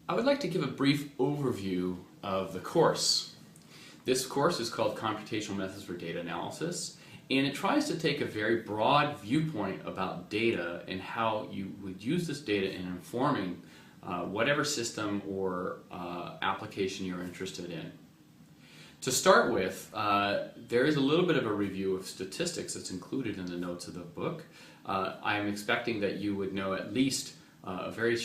I would like to give a brief overview of the course. This course is called Computational Methods for Data Analysis, and it tries to take a very broad viewpoint about data and how you would use this data in informing whatever system or application you're interested in. To start with, there is a little bit of a review of statistics that's included in the notes of the book. I am expecting that you would know at least have a very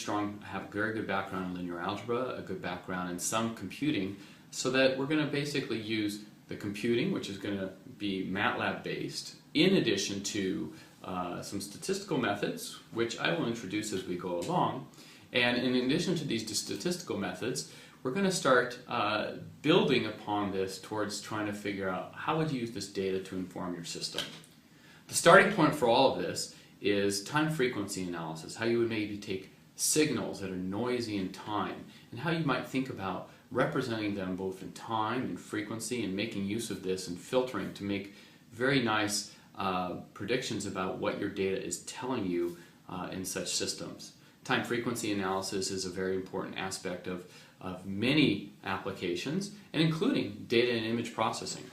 good background in linear algebra, a good background in some computing, so that we're going to basically use the computing, which is going to be MATLAB based, in addition to some statistical methods, which I will introduce as we go along. And in addition to these statistical methods, we're going to start building upon this towards trying to figure out how would you use this data to inform your system. The starting point for all of this is time frequency analysis, how you would maybe take signals that are noisy in time and how you might think about representing them both in time and frequency and making use of this and filtering to make very nice predictions about what your data is telling you in such systems. Time frequency analysis is a very important aspect of many applications, and including data and image processing.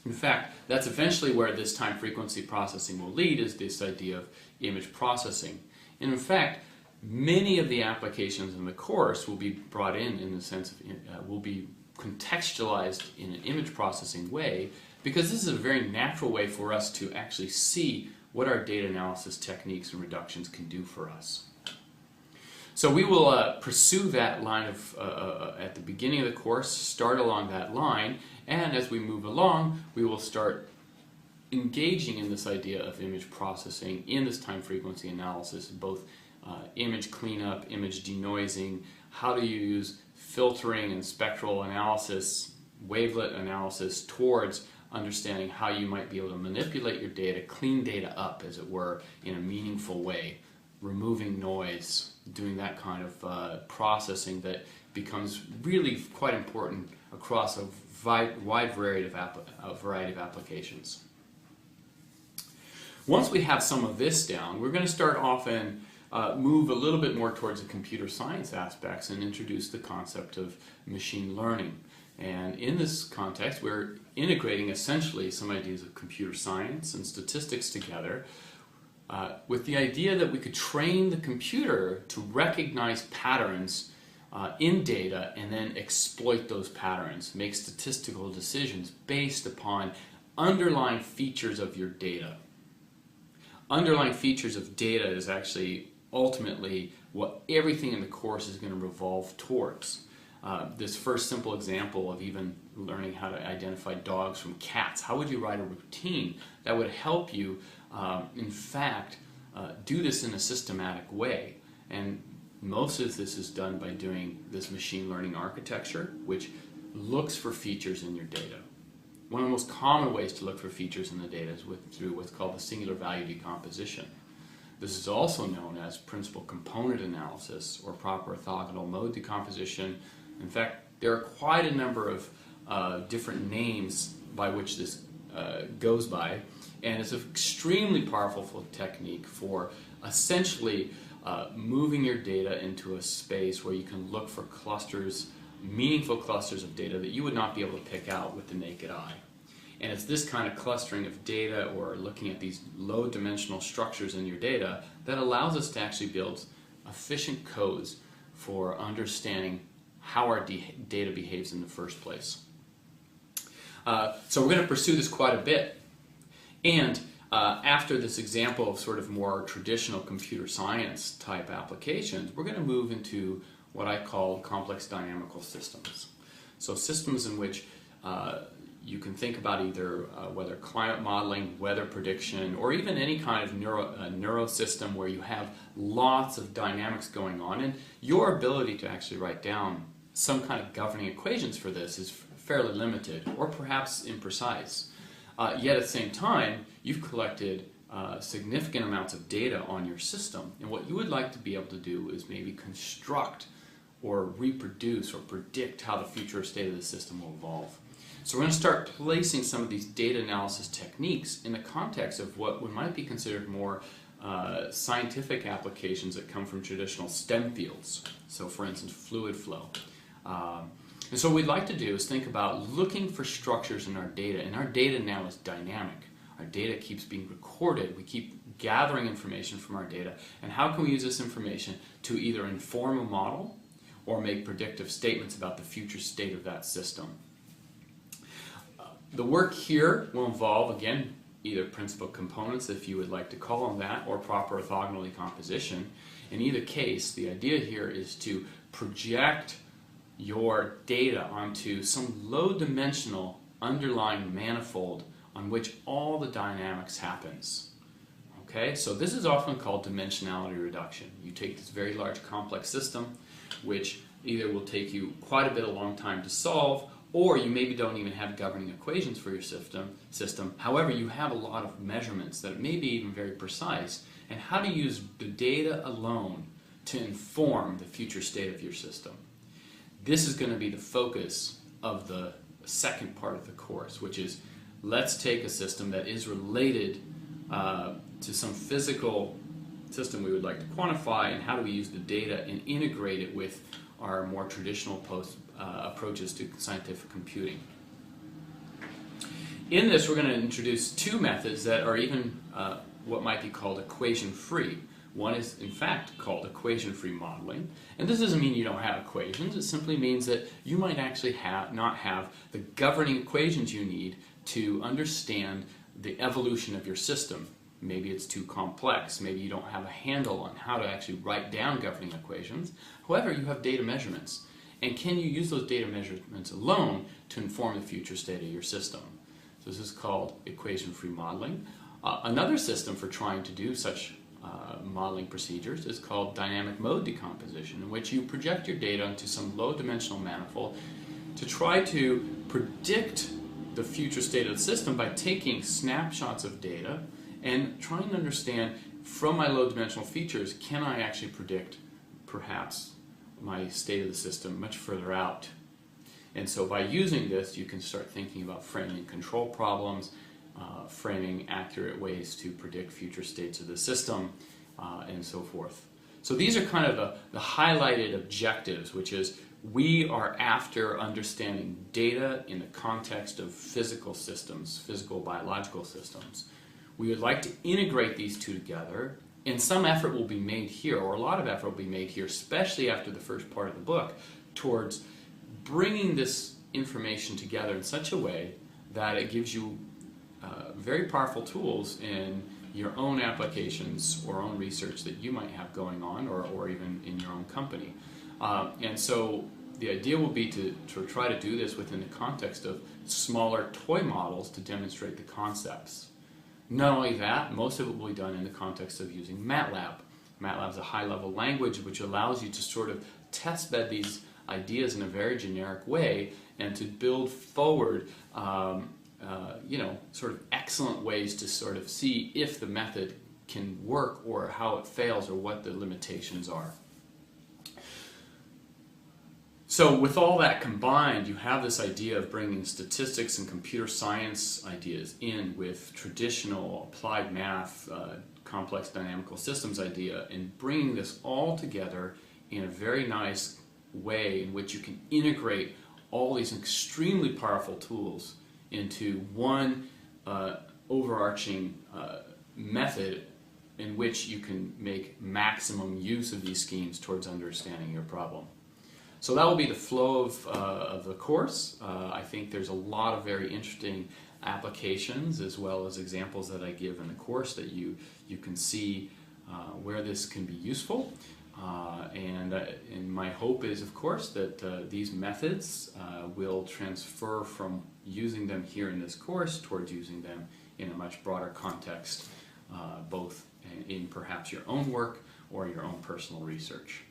In fact, that's eventually where this time frequency processing will lead, is this idea of image processing. And in fact, many of the applications in the course will be brought in the sense of, will be contextualized in an image processing way, because this is a very natural way for us to actually see what our data analysis techniques and reductions can do for us. So we will pursue that line of, at the beginning of the course, start along that line, and as we move along, we will start engaging in this idea of image processing in this time frequency analysis, both image cleanup, image denoising, how do you use filtering and spectral analysis, wavelet analysis towards understanding how you might be able to manipulate your data, clean data up, as it were, in a meaningful way, removing noise, doing that kind of processing that becomes really quite important across a wide variety of applications. Once we have some of this down, we're going to start off and move a little bit more towards the computer science aspects and introduce the concept of machine learning. And in this context, we're integrating essentially some ideas of computer science and statistics together with the idea that we could train the computer to recognize patterns in data and then exploit those patterns, make statistical decisions based upon underlying features of your data. Underlying features of data is actually ultimately what everything in the course is going to revolve towards. This first simple example of even learning how to identify dogs from cats, how would you write a routine that would help you in fact do this in a systematic way? And most of this is done by doing this machine learning architecture, which looks for features in your data. One of the most common ways to look for features in the data is through what's called the singular value decomposition. This is also known as principal component analysis or proper orthogonal mode decomposition. In fact, there are quite a number of different names by which this goes by, and it's an extremely powerful technique for essentially moving your data into a space where you can look for clusters, meaningful clusters of data that you would not be able to pick out with the naked eye. And it's this kind of clustering of data, or looking at these low dimensional structures in your data, that allows us to actually build efficient codes for understanding how our data behaves in the first place. So we're going to pursue this quite a bit. And after this example of sort of more traditional computer science type applications, we're going to move into what I call complex dynamical systems. So systems in which you can think about either whether climate modeling, weather prediction, or even any kind of neuro system where you have lots of dynamics going on, and your ability to actually write down some kind of governing equations for this is fairly limited, or perhaps imprecise. Yet at the same time, you've collected significant amounts of data on your system, and what you would like to be able to do is maybe construct or reproduce or predict how the future state of the system will evolve. So we're going to start placing some of these data analysis techniques in the context of what might be considered more scientific applications that come from traditional STEM fields, So for instance, fluid flow. And so what we'd like to do is think about looking for structures in our data, and our data now is dynamic. Our data keeps being recorded. We keep gathering information from our data, and how can we use this information to either inform a model or make predictive statements about the future state of that system. The work here will involve, again, either principal components, if you would like to call them that, or proper orthogonal decomposition. In either case, the idea here is to project your data onto some low-dimensional underlying manifold on which all the dynamics happens. Okay, so this is often called dimensionality reduction. You take this very large complex system, which either will take you quite a bit a long time to solve, or you maybe don't even have governing equations for your system. However, you have a lot of measurements that may be even very precise, and how to use the data alone to inform the future state of your system. This is going to be the focus of the second part of the course, which is let's take a system that is related to some physical system we would like to quantify, and how do we use the data and integrate it with our more traditional approaches to scientific computing. In this, we're going to introduce two methods that are even what might be called equation-free. One is, in fact, called equation-free modeling. And this doesn't mean you don't have equations. It simply means that you might actually not have the governing equations you need to understand the evolution of your system. Maybe it's too complex. Maybe you don't have a handle on how to actually write down governing equations. However, you have data measurements. And can you use those data measurements alone to inform the future state of your system? So this is called equation-free modeling. Another system for trying to do such modeling procedures is called dynamic mode decomposition, in which you project your data into some low-dimensional manifold to try to predict the future state of the system by taking snapshots of data and trying to understand, from my low-dimensional features, can I actually predict perhaps my state of the system much further out. And so by using this, you can start thinking about framing control problems, framing accurate ways to predict future states of the system, and so forth. So these are kind of the highlighted objectives, which is we are after understanding data in the context of physical systems, physical biological systems. We would like to integrate these two together, and some effort will be made here, or a lot of effort will be made here, especially after the first part of the book, towards bringing this information together in such a way that it gives you very powerful tools in your own applications or own research that you might have going on, or even in your own company. And so the idea will be to try to do this within the context of smaller toy models to demonstrate the concepts. Not only that, most of it will be done in the context of using MATLAB. MATLAB is a high-level language which allows you to sort of test-bed these ideas in a very generic way and to build forward sort of excellent ways to sort of see if the method can work or how it fails or what the limitations are. So with all that combined, you have this idea of bringing statistics and computer science ideas in with traditional applied math, complex dynamical systems idea, and bringing this all together in a very nice way in which you can integrate all these extremely powerful tools into one overarching method in which you can make maximum use of these schemes towards understanding your problem. So that will be the flow of the course. I think there's a lot of very interesting applications as well as examples that I give in the course that you can see where this can be useful. And my hope is, of course, that these methods will transfer from using them here in this course towards using them in a much broader context, both in perhaps your own work or your own personal research.